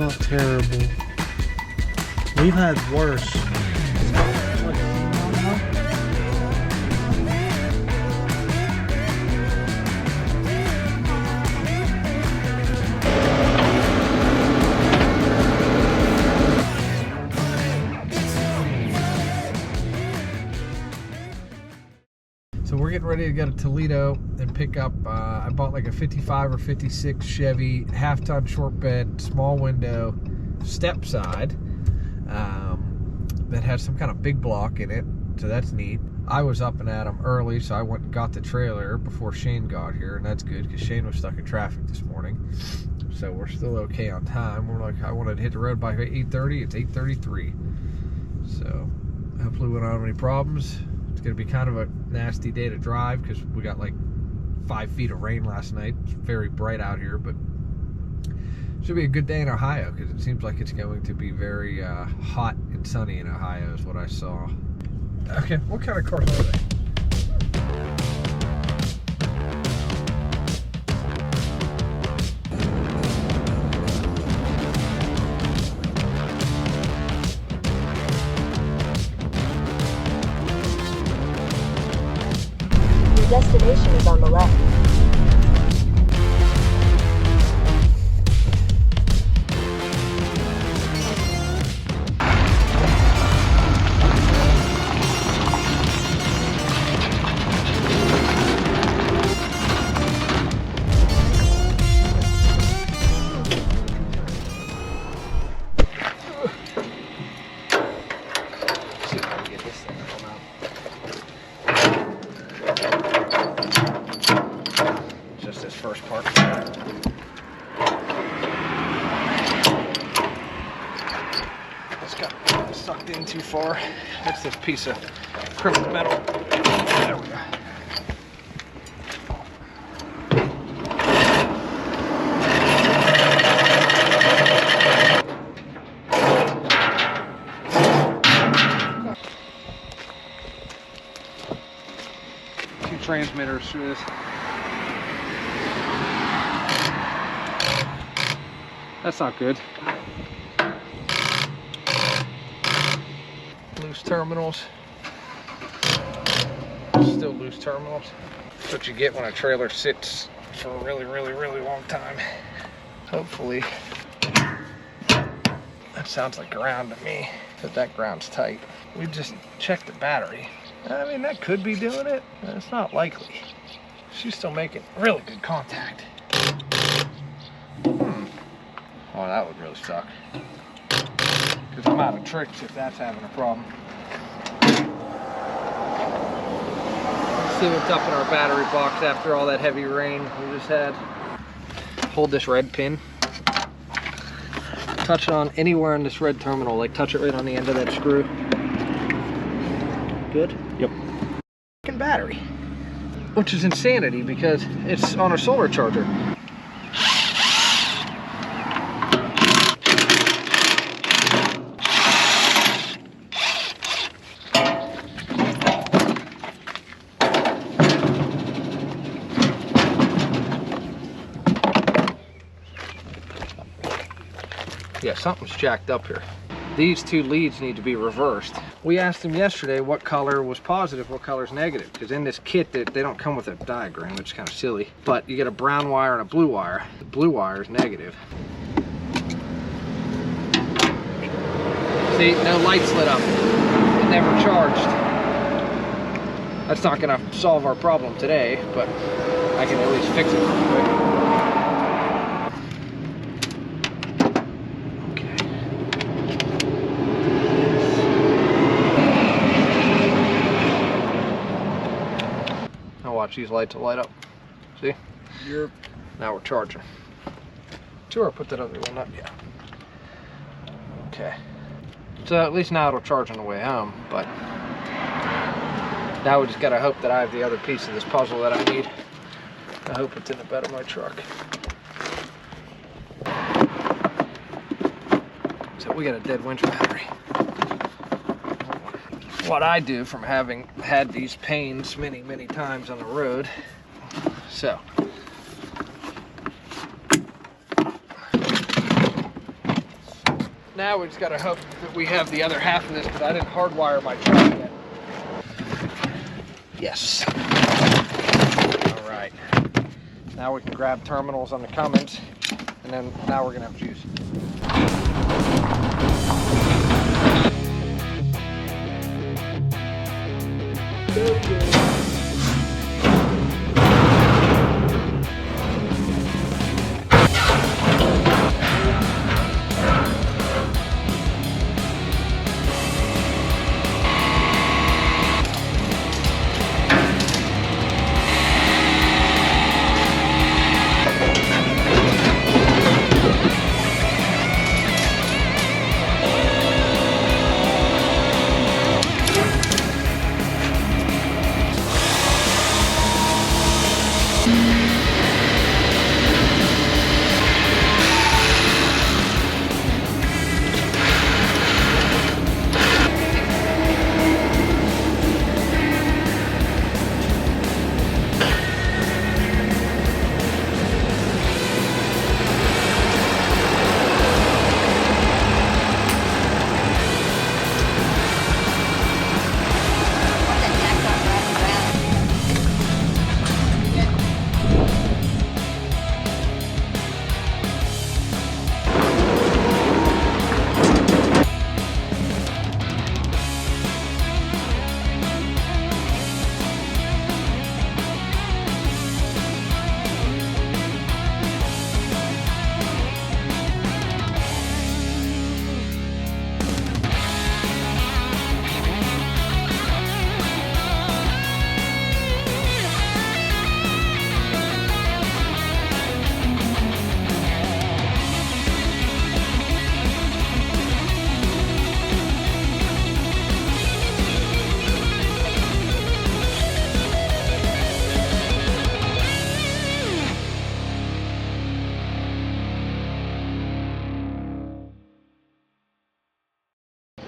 not terrible. We've had worse. So we're getting ready to go to Toledo and pick up, I bought like a 55 or 56 Chevy, half-ton short bed, small window, step side, that has some kind of big block in it, so that's neat. I was up and at 'em early, so I went and got the trailer before Shane got here, and that's good, because Shane was stuck in traffic this morning. So we're still okay on time. We're like, I wanted to hit the road by 8:30, it's 8:33. So hopefully we don't have any problems. It's gonna be kind of a nasty day to drive because we got like 5 feet of rain last night. It's very bright out here, but should be a good day in Ohio because it seems like it's going to be very hot and sunny in Ohio is what I saw. Okay, what kind of cars are they? Destination is on the left. See if I can get this thing to come out. Just this first part. It's got sucked in too far. It's this piece of acrylic metal. There we go. Two transmitters through this. That's not good. Loose terminals. Still loose terminals. That's what you get when a trailer sits for a really, really, really long time. Hopefully. That sounds like ground to me, but that ground's tight. We just checked the battery. I mean, that could be doing it, but it's not likely. She's still making really good contact. Oh, that would really suck. Because I'm out of tricks if that's having a problem. Let's see what's up in our battery box after all that heavy rain we just had. Hold this red pin. Touch it on anywhere in this red terminal, like touch it right on the end of that screw. Good? Yep. Fucking battery. Which is insanity because it's on a solar charger. Yeah, something's jacked up here. These two leads need to be reversed. We asked them yesterday what color was positive, what color's negative, because in this kit they don't come with a diagram, which is kind of silly. But you get a brown wire and a blue wire. The blue wire is negative. See, no lights lit up. It never charged. That's not gonna solve our problem today, but I can at least fix it real quick. Watch these lights will light up. See? Yep. Now we're charging. Sure, I'll put that other one up. Yeah. Okay. So at least now it'll charge on the way home, but now we just gotta hope that I have the other piece of this puzzle that I need. I hope it's in the bed of my truck. So we got a dead winch battery. What I do from having had these pains many, many times on the road. So, now we just gotta hope that we have the other half of this, because I didn't hardwire my truck yet. Yes. All right. Now we can grab terminals on the Cummins, and then now we're gonna have juice.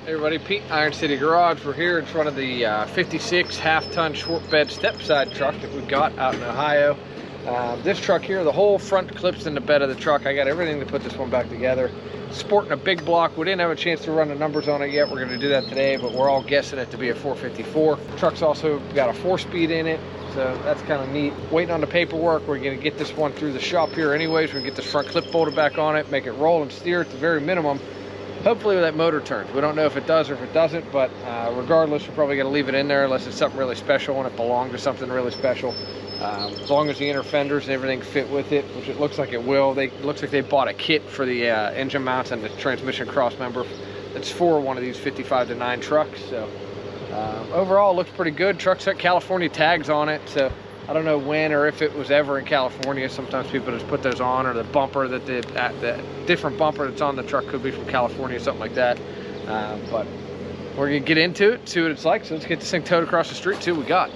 Hey everybody, Pete, Iron City Garage. We're here in front of the 56 half-ton short bed step-side truck that we've got out in Ohio. This truck here, the whole front clips in the bed of the truck. I got everything to put this one back together. Sporting a big block. We didn't have a chance to run the numbers on it yet. We're going to do that today, but we're all guessing it to be a 454. The truck's also got a 4-speed in it, so that's kind of neat. Waiting on the paperwork. We're going to get this one through the shop here anyways. We're going to get this front clip bolted back on it, make it roll and steer at the very minimum. Hopefully that motor turns. We don't know if it does or if it doesn't, but regardless, we're probably going to leave it in there unless it's something really special and it belonged to something really special. As long as the inner fenders and everything fit with it, which it looks like it will. It looks like they bought a kit for the engine mounts and the transmission cross member. It's for one of these 55-9 trucks. So overall, it looks pretty good. Truck's got California tags on it, so I don't know when or if it was ever in California. Sometimes people just put those on, or the bumper that the different bumper that's on the truck could be from California, something like that. But we're gonna get into it, see what it's like. So let's get this thing towed across the street, see what we got.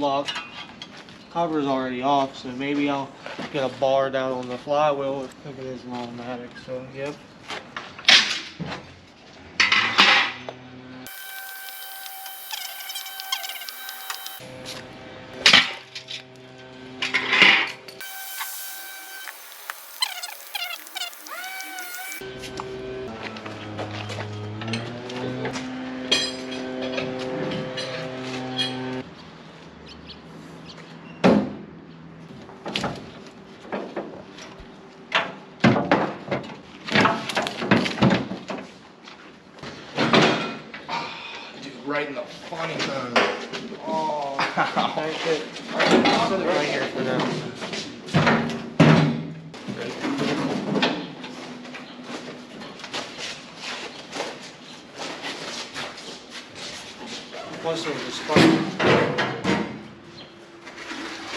lock cover's already off, so maybe I'll get a bar down on the flywheel if it is an automatic. So yep. Right in the funny bone. Oh, thank it. I'll put it right here for now. Plus it was a spark. I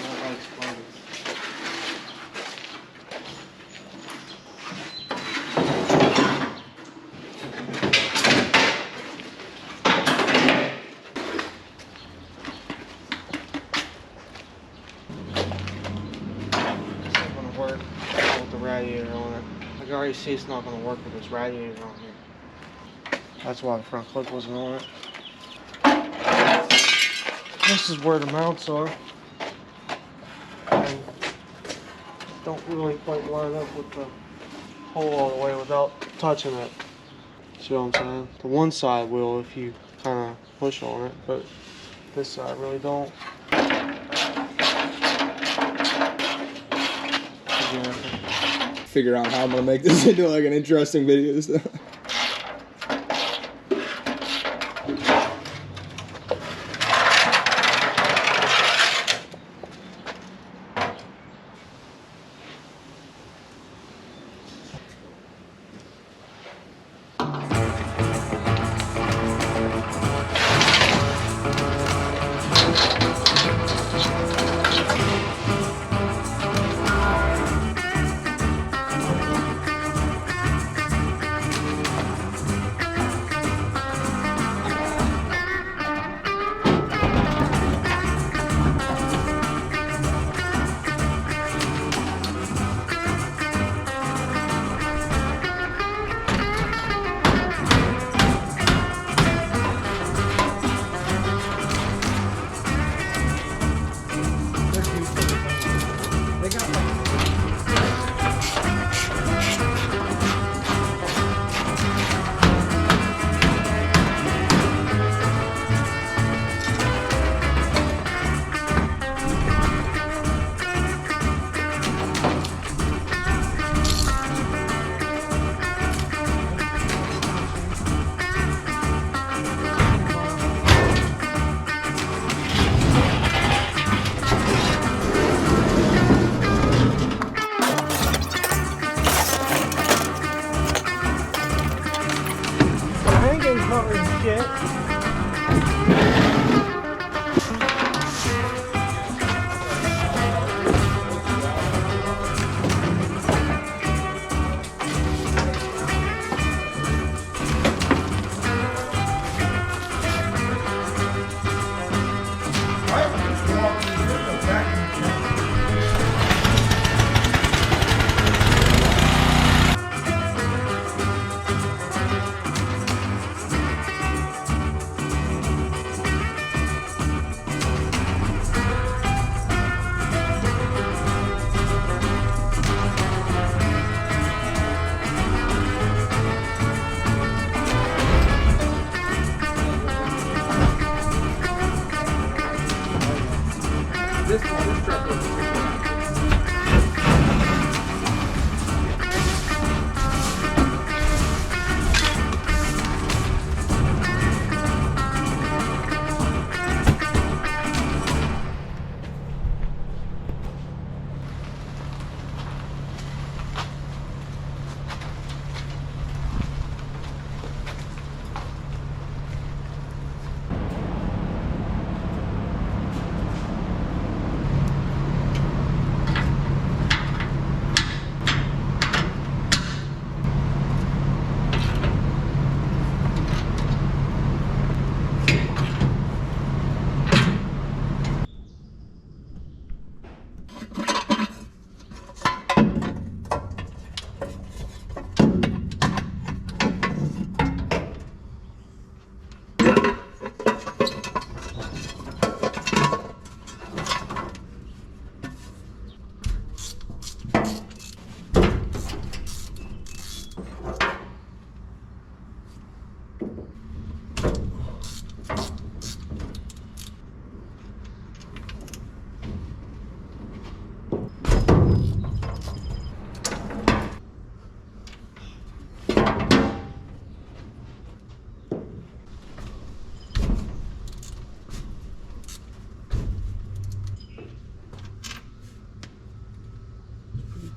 don't like sparks. Work with the radiator on it. I can already see it's not going to work with this radiator on here. That's why the front clip wasn't on it. This is where the mounts are. And don't really quite line up with the hole all the way without touching it. See what I'm saying? The one side will if you kind of push on it, but this side really don't. Figure out how I'm gonna make this into like an interesting video. So.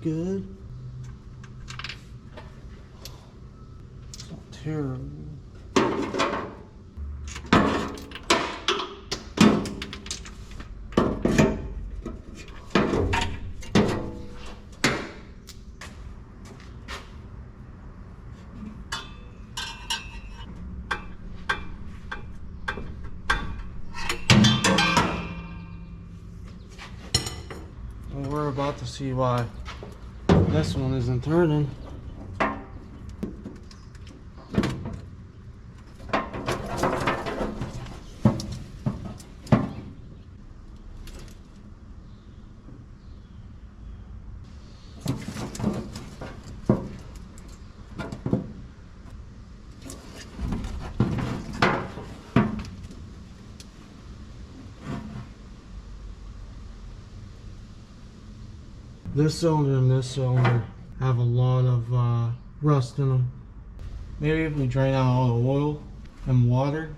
good. It's not terrible. Well, we're about to see why this one isn't turning. This cylinder and this cylinder have a lot of rust in them. Maybe if we drain out all the oil and water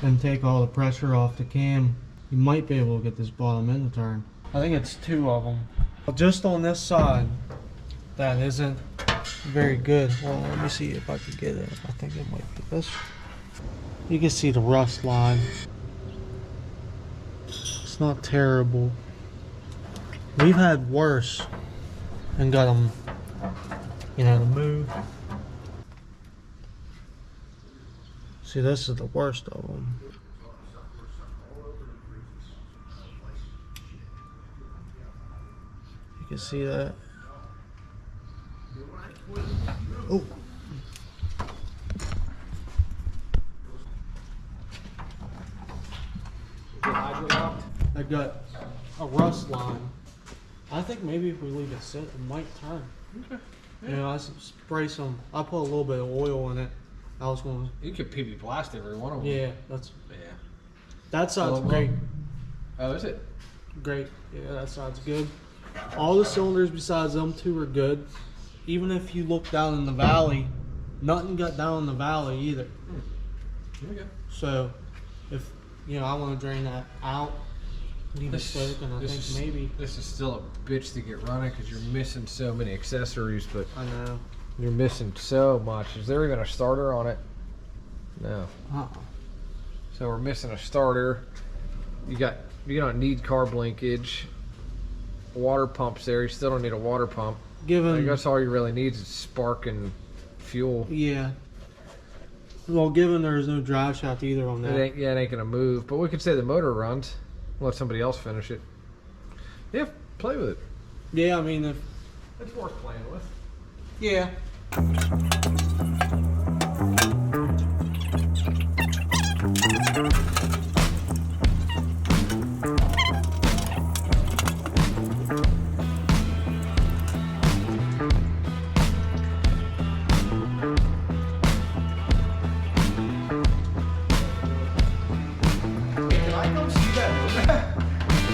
and take all the pressure off the cam, you might be able to get this bottom end to turn. I think it's 2 of them. Just on this side, that isn't very good. Well, let me see if I can get it. I think it might be this. You can see the rust line. It's not terrible. We've had worse and got them, you know, to move. See, this is the worst of them. You can see that. Oh. I got a rust line. I think maybe if we leave it sit, it might turn. Okay. Yeah. You know, I spray some. I put a little bit of oil in it. I was going to. You could PB blast every one of them. Yeah, that's. Yeah. That side's great. Oh, is it? Great. Yeah, that side's good. All the cylinders besides them 2 are good. Even if you look down in the valley, nothing got down in the valley either. There we go. So, if you know, I want to drain that out. Leave it soak, and I think maybe this is still a bitch to get running because you're missing so many accessories, but I know you're missing so much. Is there even a starter on it? No. So we're missing a starter. You don't need carb linkage. Water pumps there. You still don't need a water pump. I guess all you really need is spark and fuel. Yeah. Well, given there's no drive shaft either on that. It ain't gonna move. But we could say the motor runs. Let somebody else finish it. Yeah, play with it. Yeah, I mean, it's worth playing with. Yeah.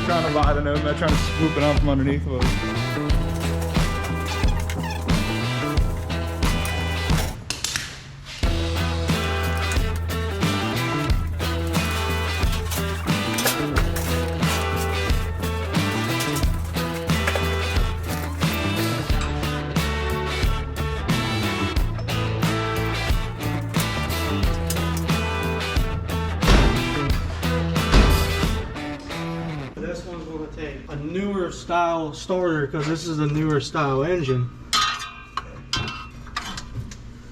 Trying to buy the nomad, trying to swoop it out from underneath of us. This one's going to take a newer style starter because this is a newer style engine.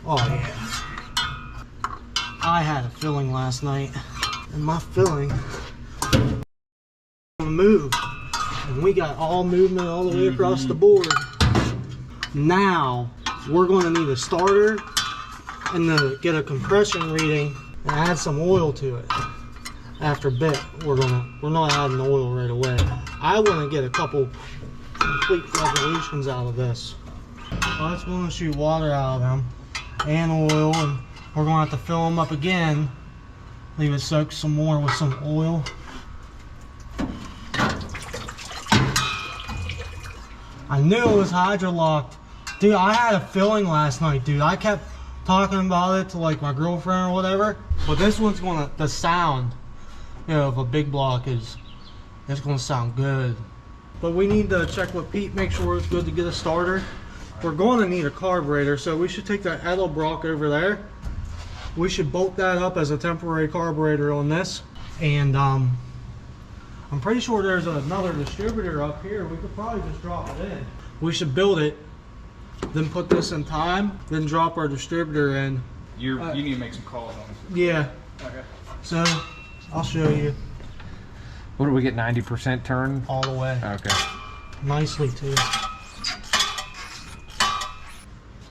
Oh yeah. I had a filling last night and my filling moved and we got all movement all the way across the board. Now we're going to need a starter and to get a compression reading and add some oil to it. After a bit, we're not adding oil right away. I want to get a couple complete revolutions out of this. Well, it's going to shoot water out of them and oil, and we're going to have to fill them up again. Leave it soak some more with some oil. I knew it was hydrolocked. Dude, I had a filling last night, dude. I kept talking about it to like my girlfriend or whatever, but this one's going to, the sound, you know, of a big block it's going to sound good. but we need to check with Pete, make sure it's good to get a starter. We're going to need a carburetor, so we should take that Edelbrock over there. We should bolt that up as a temporary carburetor on this, and I'm pretty sure there's another distributor up here. We could probably just drop it in. We should build it, then put this in time, then drop our distributor in. You need to make some calls on it. Yeah. Okay. So I'll show you What do we get, 90% turn? all the way. Okay. Nicely too.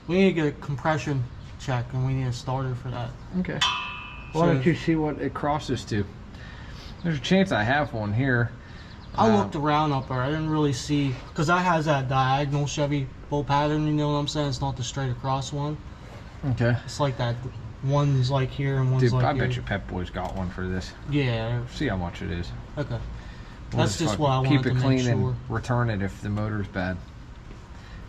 We need to get a compression check, and we need a starter for that. Okay. Why don't you see what it crosses to? There's a chance I have one here. I looked around up there. I didn't really see, because that has that diagonal Chevy bolt pattern, you know what I'm saying? It's not the straight across one. Okay. It's like that. One's like here and one's Dude, like I here. bet you Pep Boy's got one for this. Yeah. See how much it is. Okay. We'll That's just fucking what I wanted keep to it make clean sure. and return it if the motor's bad.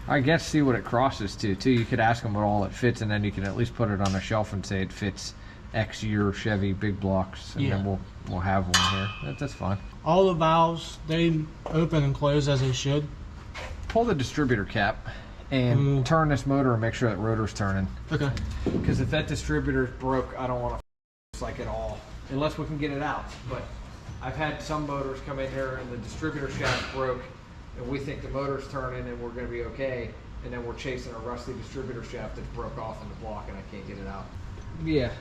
I guess see what it crosses to too. You could ask them what all it fits, and then you can at least put it on a shelf and say it fits X year Chevy big blocks, and Yeah. then we'll have one here. That's fine. All the valves, they open and close as they should. Pull the distributor cap and turn this motor and make sure that rotor's turning. Okay. Because if that distributor's broke, I don't want to like it all, unless we can get it out. But I've had some motors come in here and the distributor shaft broke, and we think the motor's turning and we're going to be okay, and then we're chasing a rusty distributor shaft that broke off in the block and I can't get it out. Yeah,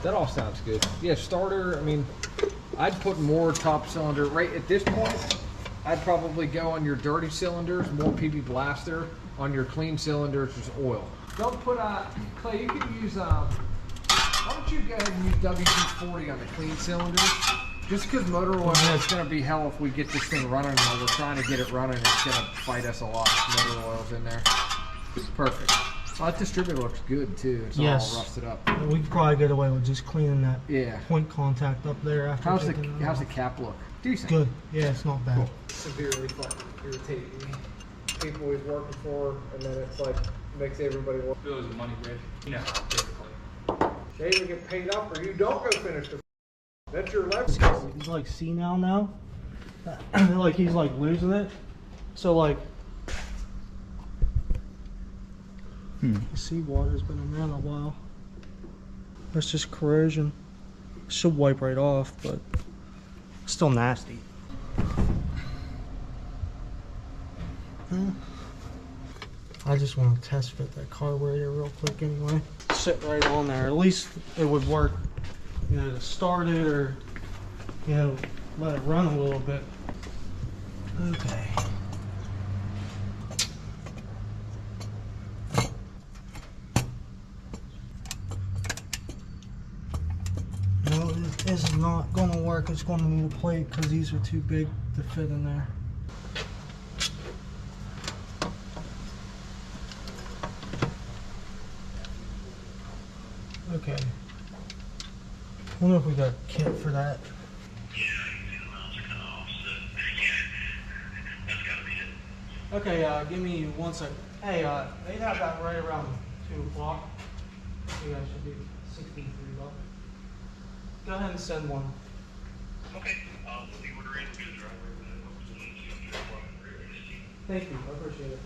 that all sounds good. Yeah, starter, I mean, I'd put more top cylinder. Right at this point, I'd probably go on your dirty cylinders, more PB Blaster. On your clean cylinders, just oil. Don't put, Clay, you can use, why don't you go ahead and use WD-40 on the clean cylinders? Just because motor oil is going to be hell if we get this thing running while we're trying to get it running. It's going to fight us a lot. Motor oil's in there. Perfect. Well, that distributor looks good too. It's all rusted up. We could probably get away with just cleaning that Yeah. point contact up there after. How's taking it the off. cap look? Decent. Good. Yeah, it's not bad. Cool. Severely fucking irritating me. People he's working for, and then it's like makes everybody work. Bill is money rich. You know, basically. They either get paid up or you don't go finish the. That's your leverage. He's like senile now. Like he's like losing it. So like, the seawater's been in there in a while. That's just corrosion. Should wipe right off, but still nasty. I just want to test fit that carburetor real quick anyway. Sit right on there. At least it would work, you know, to start it or, you know, let it run a little bit. Okay. No, this is not going to work. It's going to need a plate because these are too big to fit in there. Okay. I wonder if we got a kit for that. Okay, give me 1 second. Hey, they have that right around 2 o'clock. So you guys should be $63. Go ahead and send one. Okay, we'll be ordering good driver. Thank you, I appreciate it.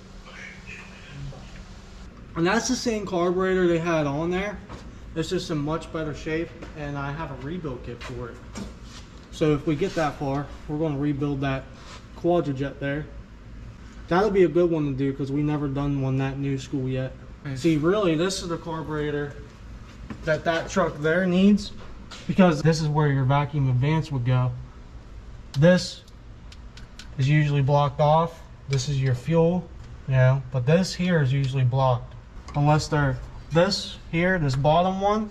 And that's the same carburetor they had on there. It's just in much better shape, and I have a rebuild kit for it. So if we get that far, we're going to rebuild that quadrijet there. That'll be a good one to do because we never done one that new school yet. See, really, this is the carburetor that truck there needs, because this is where your vacuum advance would go. This is usually blocked off. This is your fuel, you know, but this here is usually blocked. Unless they're, this here, this bottom one,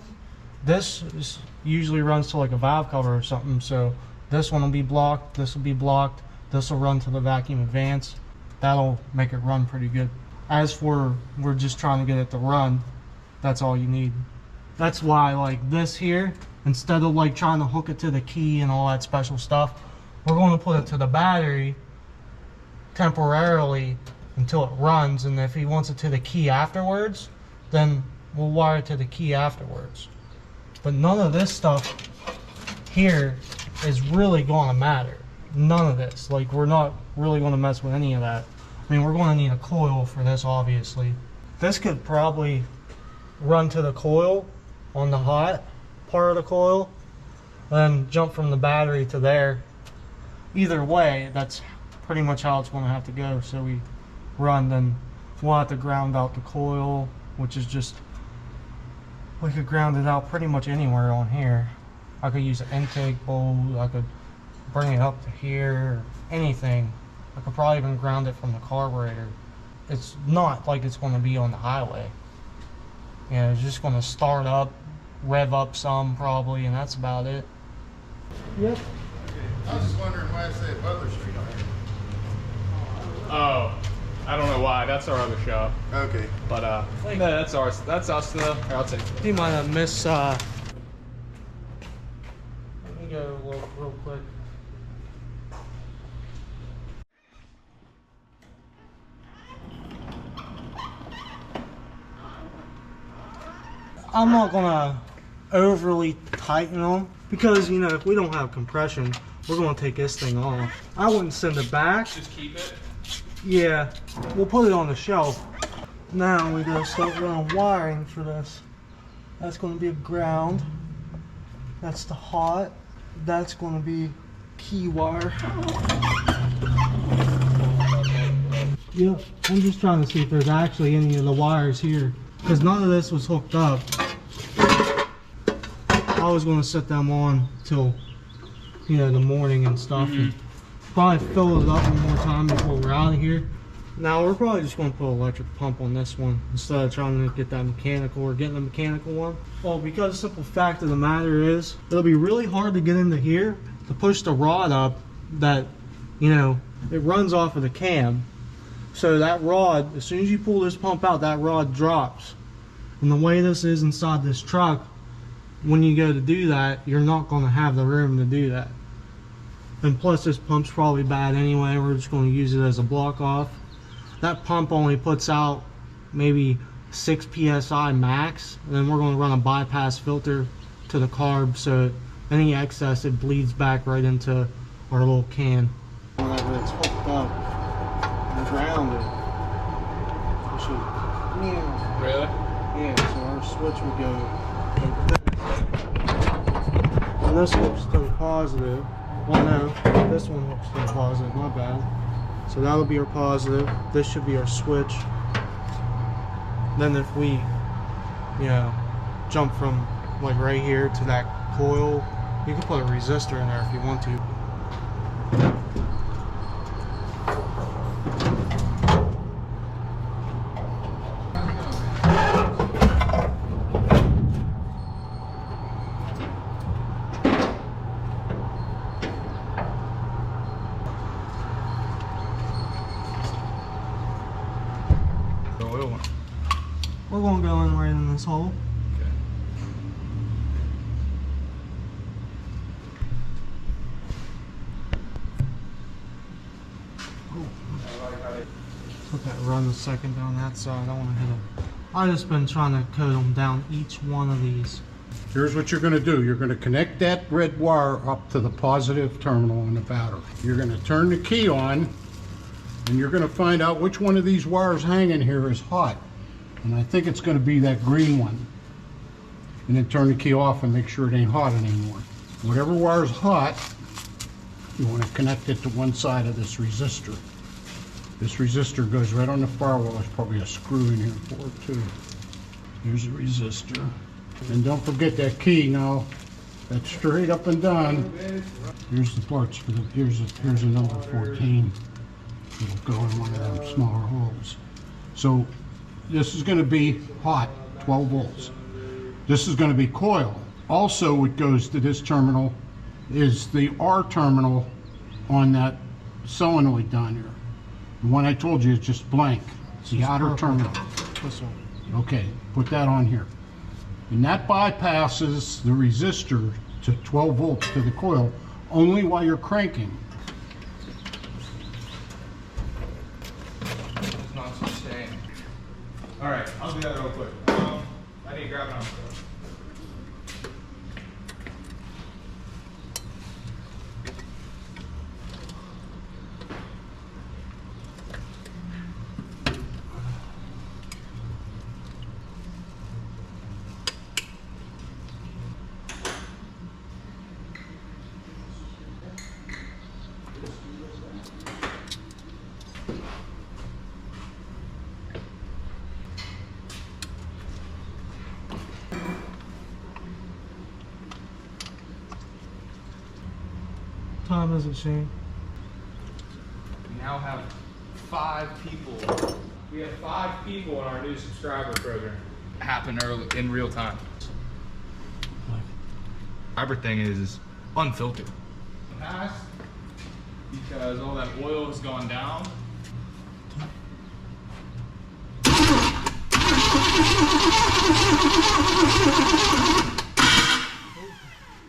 this is usually runs to like a valve cover or something. So this one will be blocked, this will be blocked, this will run to the vacuum advance. That'll make it run pretty good. As for, we're just trying to get it to run, that's all you need. That's why like this here, instead of like trying to hook it to the key and all that special stuff, we're going to put it to the battery temporarily until it runs, and if he wants it to the key afterwards, then we'll wire it to the key afterwards. But none of this stuff here is really going to matter. none of this. Like, we're not really going to mess with any of that. I mean, we're going to need a coil for this, obviously. This could probably run to the coil on the hot part of the coil, then jump from the battery to there. Either way, that's pretty much how it's going to have to go. So we run, then we'll have to ground out the coil, which is just, we could ground it out pretty much anywhere on here. I could use an intake bowl, I could bring it up to here, anything. I could probably even ground it from the carburetor. It's not like it's going to be on the highway. You know, it's just going to start up, rev up some probably, and that's about it. Yep. I was just wondering why I say Butler Street on here. Oh, I don't know why. That's our other shop. Okay. But no, that's ours. That's us though. Here, I'll take it. He might have missed. Let me go look real quick. I'm not gonna overly tighten them because, you know, if we don't have compression, we're gonna take this thing off. I wouldn't send it back. Just keep it. Yeah, we'll put it on the shelf. Now we gotta start running wiring for this. That's gonna be a ground. That's the hot. That's gonna be key wire. Yep, I'm just trying to see if there's actually any of the wires here, because none of this was hooked up. I was gonna set them on till, you know, the morning and stuff. And probably fill it up one more time before we're out of here. Now we're probably just going to put an electric pump on this one instead of trying to get that mechanical or getting the mechanical one. Well, because the simple fact of the matter is, it'll be really hard to get into here to push the rod up that, you know, it runs off of the cam. So that rod, as soon as you pull this pump out, that rod drops. And the way this is inside this truck, when you go to do that, you're not going to have the room to do that. And plus this pump's probably bad anyway. We're just going to use it as a block off. That pump only puts out maybe 6 psi max, and then we're going to run a bypass filter to the carb, so any excess it bleeds back right into our little can. Whenever it's hooked up and grounded, it should, Really? yeah, so our switch would go like this. And this hooks to the positive. Well, no, this one hooks to the positive, my bad. So that'll be our positive. This should be our switch. Then if we, you know, jump from like right here to that coil, you can put a resistor in there if you want to. We're going to go in right in this hole. Let that run a second down that side. I want to hit them. I've just been trying to coat them down each one of these. Here's what you're going to do. You're going to connect that red wire up to the positive terminal on the battery. You're going to turn the key on, and you're going to find out which one of these wires hanging here is hot. And I think it's going to be that green one. And then turn the key off and make sure it ain't hot anymore. Whatever wire's hot, you want to connect it to one side of this resistor. This resistor goes right on the firewall. There's probably a screw in here for it too. Here's the resistor. And don't forget that key now. That's straight up and down. Here's the parts for the, here's a number 14. It'll go in one of them smaller holes. So this is going to be hot, 12 volts. This is going to be coil. Also, what goes to this terminal is the R terminal on that solenoid down here. The one I told you is just blank. It's the outer terminal. This one. Okay, put that on here. And that bypasses the resistor to 12 volts to the coil only while you're cranking. It's not sustained. All right, I'll do that real quick. I need to grab it on. time is it, Shane? We now have 5 people. We have 5 people in our new subscriber program. Happen early in real time. Subscriber thing is unfiltered. Past because all that oil has gone down.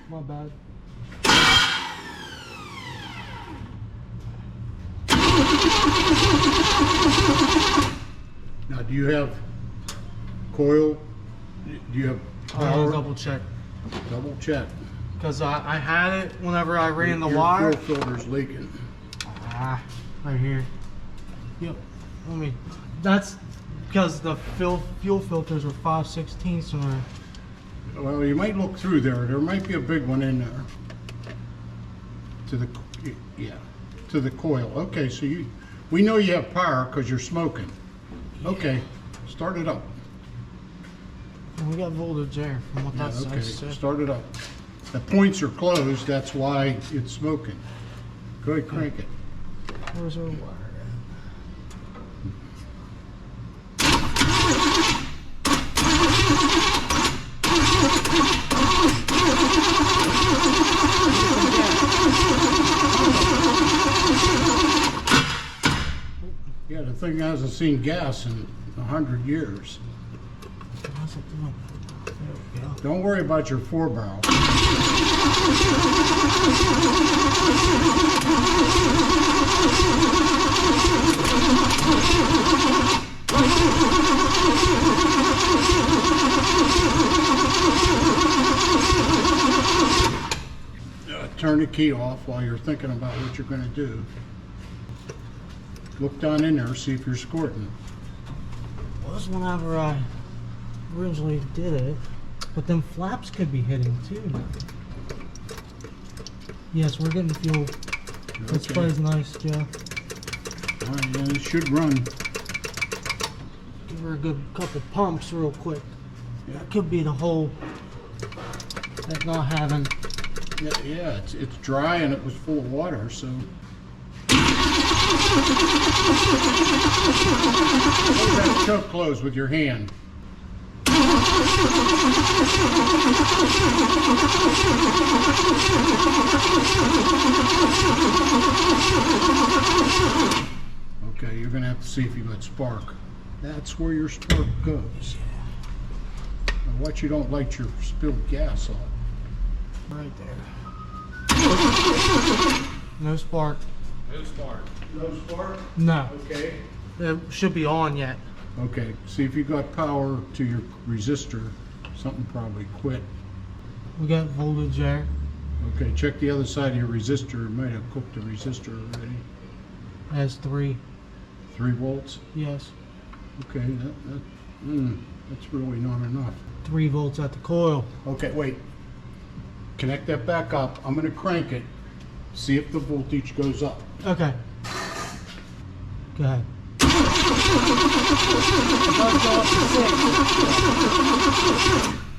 My bad. Now, do you have coil? Do you have I'll power? double check. Double check. Because I had it whenever I ran the Your wire. fuel filter's leaking. Ah, right here. Yep. Let me. That's because the fuel filters are 5/16 in there. Well, you might look through there. There might be a big one in there. To the, yeah, to the coil. Okay, so we know you have power because you're smoking. Okay, start it up. And we got voltage there from what Yeah, that okay, says. start it up. The points are closed, that's why it's smoking. Go ahead, crank it. Where's our wire Yeah, the thing hasn't seen gas in 100 years. at? How's it doing? There we go. Don't worry about your 4-barrel. Turn the key off while you're thinking about what you're going to do. Look down in there, see if you're squirting. Was whenever I originally did it, but them flaps could be hitting too. Yes, we're getting fuel. This Okay. plays nice, Joe. All right, yeah, it should run. Give her a good couple pumps real quick. That could be the whole that not having. Yeah, it's dry and it was full of water, so. Hold that choke closed with your hand. Okay, you're gonna have to see if you got spark. That's where your spark goes. Now watch you don't light your spilled gas on. Right there. No spark. No spark. No spark? No. Okay. It should be on yet. Okay, see if you got power to your resistor. Something probably quit. We got voltage there. Okay, check the other side of your resistor. It might have cooked the resistor already. Has 3. 3 volts? Yes. Okay, that's really not enough. 3 volts at the coil. Okay, wait. Connect that back up. I'm gonna crank it. See if the voltage goes up. Okay. Go ahead.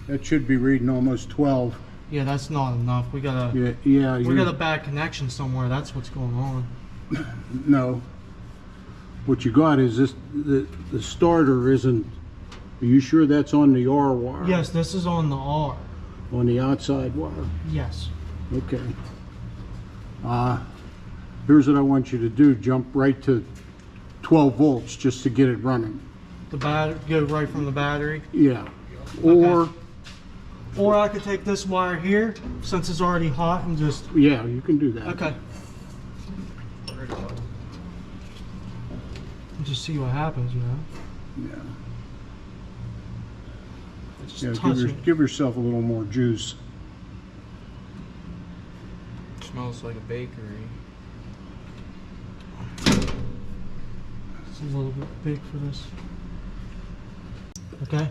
That should be reading almost 12. Yeah, that's not enough. We got a Yeah, we got a bad connection somewhere. That's what's going on. No. What you got is this, the starter isn't, are you sure that's on the R wire? Yes, this is on the R. On the outside wire? Yes. Okay. Here's what I want you to do. Jump right to 12 volts just to get it running. The battery go right from the battery. Yeah. Or, Or I could take this wire here since it's already hot and just. yeah, you can do that. Okay. Just see what happens, you know. Yeah. Just Yeah, touch it. give yourself a little more juice. Smells like a bakery. It's a little bit big for this. Okay.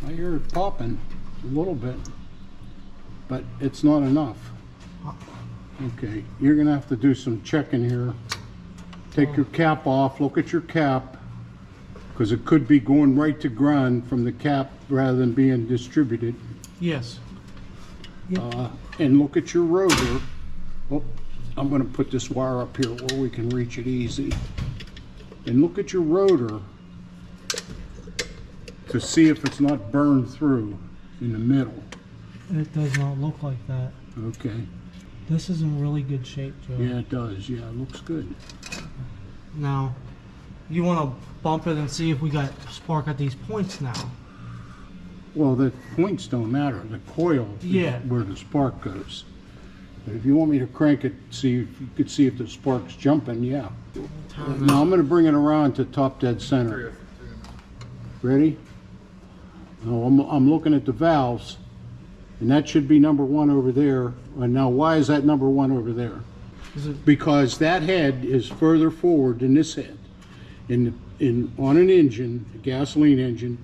I hear it popping a little bit, but it's not enough. Okay, you're gonna have to do some checking here Take your cap off, look at your cap, because it could be going right to ground from the cap rather than being distributed. Yes. And look at your rotor. Oh, I'm going to put this wire up here where we can reach it easy. And look at your rotor to see if it's not burned through in the middle. It does not look like that. Okay. This is in really good shape, Joe. Yeah, it does. Yeah, it looks good. Now, you want to bump it and see if we got spark at these points now. Well, the points don't matter. The coil Yeah. is where the spark goes. But if you want me to crank it, see if you could see if the spark's jumping, yeah. Now I'm going to bring it around to top dead center. Ready? Now I'm looking at the valves, and that should be number 1 over there. And now why is that number 1 over there? Because that head is further forward than this head. On an engine, a gasoline engine,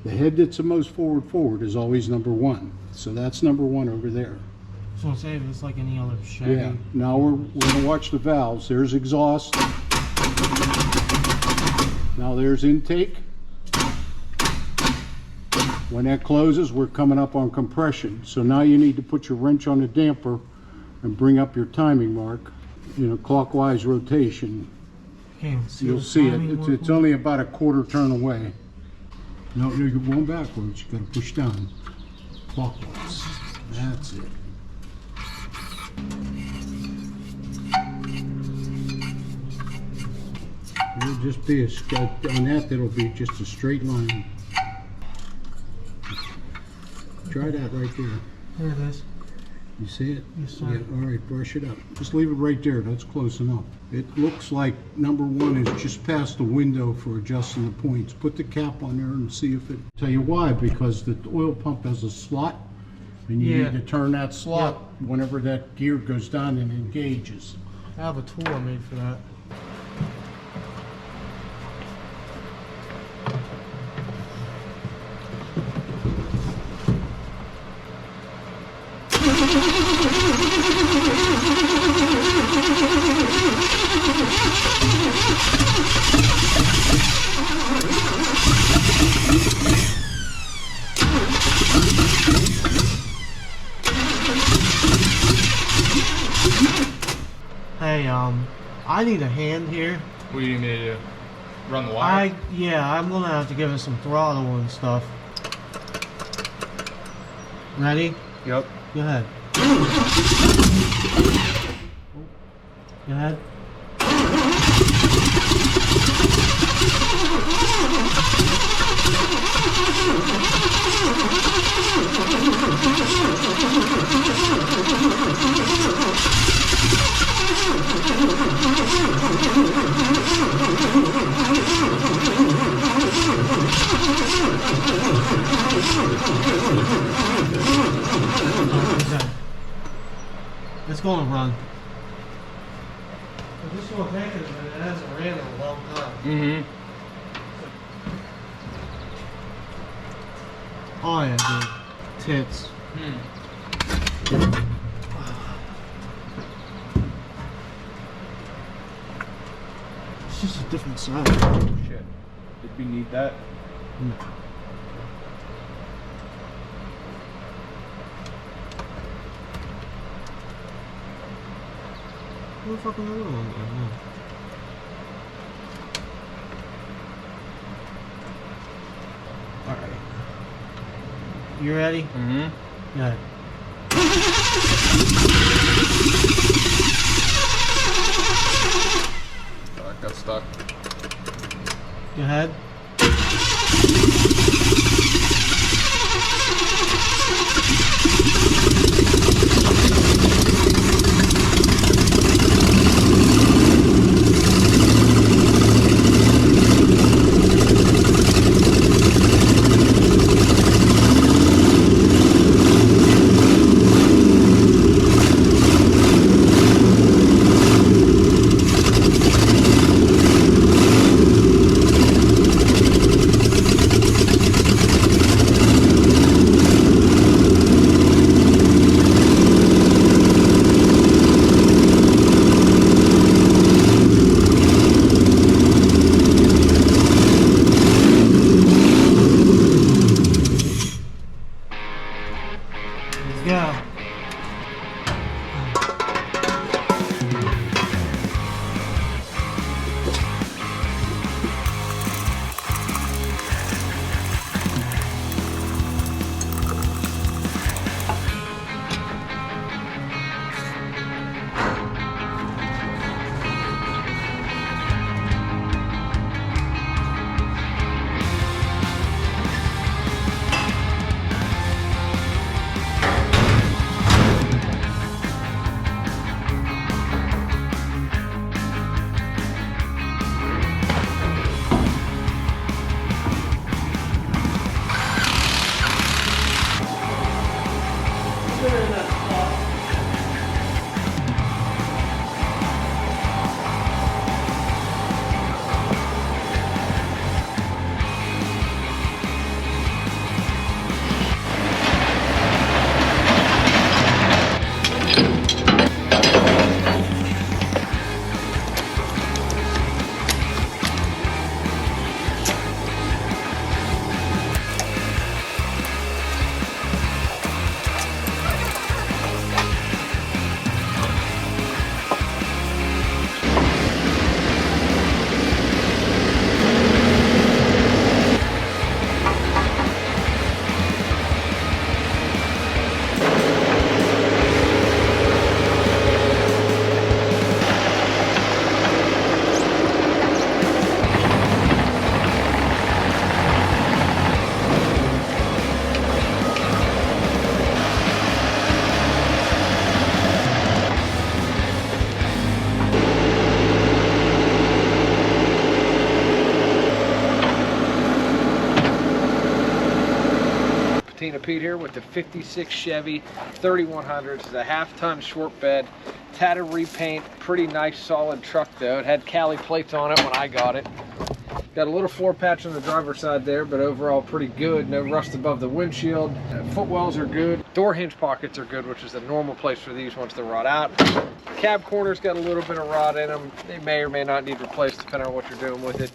the head that's the most forward is always number 1. So that's number 1 over there. So say if it's like any other Chevy. Yeah. Now we're going to watch the valves. There's exhaust. Now there's intake. When that closes, we're coming up on compression. So now you need to put your wrench on the damper and bring up your timing mark in a clockwise rotation. Okay, You'll see it. It's only about a quarter turn away. No, you're going backwards. You got to push down. Clockwise. That's it. It'll just be on that. That'll be just a straight line. Try that right there. There it is. You see it? Yes, sir. Yeah, all right, brush it up. Just leave it right there. That's close enough. It looks like number 1 is just past the window for adjusting the points. Put the cap on there and see if it... Tell you why, because the oil pump has a slot, and you need to turn that slot whenever that gear goes down and engages. I have a tool I made for that. Hey, I need a hand here. What do you need me to do? Run the wire? I'm gonna have to give it some throttle and stuff. Ready? Yep. Go ahead. Go ahead. It's going to run. This will take it, but it hasn't ran in a long time. Mm-hmm. Oh yeah, dude. Tits. It's just a different size. Shit. Did we need that? No. What the fuck am I doing? Alright. You ready? Mm-hmm. Yeah. Oh, it got stuck. Go ahead. Yeah. Patina Pete here with the 56 Chevy 3100. It's a half-ton short bed, tatted repaint, pretty nice solid truck though. It had Cali plates on it when I got it. Got a little floor patch on the driver's side there, but overall pretty good. No rust above the windshield. Footwells are good. Door hinge pockets are good, which is the normal place for these once they rot out. Cab corners got a little bit of rot in them. They may or may not need replaced depending on what you're doing with it.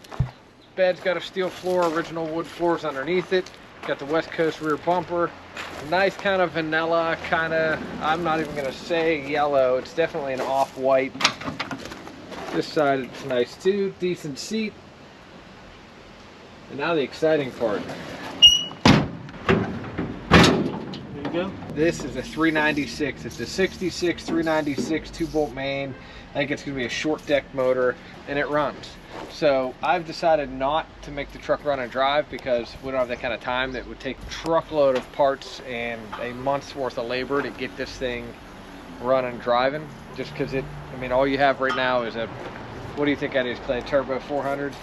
Bed's got a steel floor, original wood floors underneath it. Got the West Coast rear bumper. Nice kind of vanilla, kind of, I'm not even gonna say yellow. It's definitely an off-white. This side it's nice too, decent seat. And now the exciting part. There you go. This is a 396. It's a 66 396 2-bolt main. I think it's gonna be a short deck motor and it runs. So I've decided not to make the truck run and drive because we don't have that kind of time. It would take a truckload of parts and a month's worth of labor to get this thing running and driving. Just because I mean, all you have right now is a, what do you think that is, Clay? Turbo 400?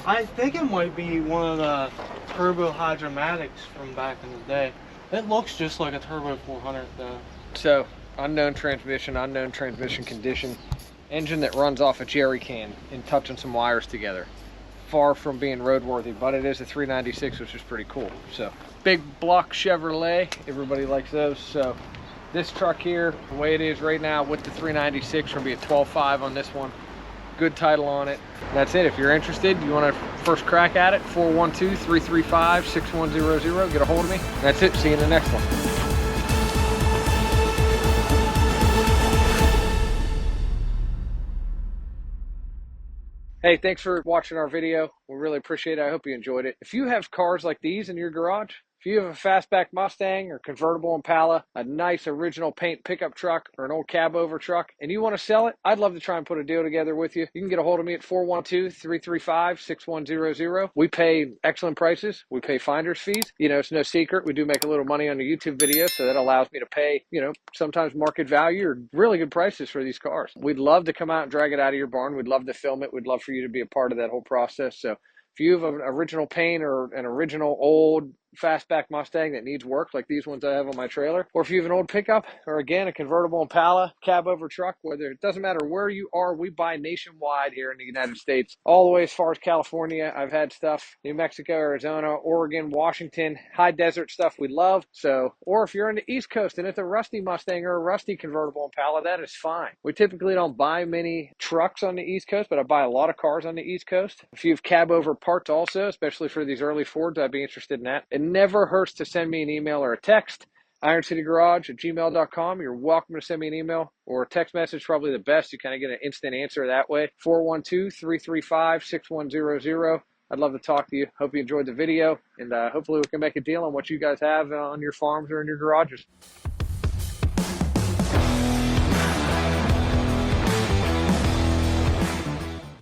I think it might be one of the turbo hydromatics from back in the day. It looks just like a turbo 400 though. So unknown transmission condition. Engine that runs off a jerry can and touching some wires together. Far from being roadworthy, but it is a 396, which is pretty cool. So big block Chevrolet, everybody likes those. So this truck here, the way it is right now with the 396, we're gonna be at 12.5 on this one. Good title on it. That's it. If you're interested, you want to first crack at it, 412-335-6100. Get a hold of me. That's it. See you in the next one. Hey, thanks for watching our video. We really appreciate it. I hope you enjoyed it. If you have cars like these in your garage, if you have a fastback Mustang or convertible Impala, a nice original paint pickup truck or an old cab over truck, and you want to sell it, I'd love to try and put a deal together with you. You can get a hold of me at 412-335-6100. We pay excellent prices. We pay finder's fees. You know, it's no secret. We do make a little money on the YouTube video, so that allows me to pay, you know, sometimes market value or really good prices for these cars. We'd love to come out and drag it out of your barn. We'd love to film it. We'd love for you to be a part of that whole process. So if you have an original paint or an original old fastback Mustang that needs work like these ones I have on my trailer, or if you have an old pickup or again a convertible Impala cab over truck, whether it doesn't matter where you are, we buy nationwide here in the United States, all the way as far as California. I've had stuff New Mexico, Arizona, Oregon, Washington, high desert stuff we love. So, or if you're in the East Coast and it's a rusty Mustang or a rusty convertible Impala, that is fine. We typically don't buy many trucks on the East Coast, but I buy a lot of cars on the East Coast. If you have cab over parts also, especially for these early Fords, I'd be interested in that. It never hurts to send me an email or a text. ironcitygarage@gmail.com. You're welcome to send me an email or a text message, probably the best. You kind of get an instant answer that way. 412-335-6100. I'd love to talk to you. Hope you enjoyed the video, and hopefully we can make a deal on what you guys have on your farms or in your garages.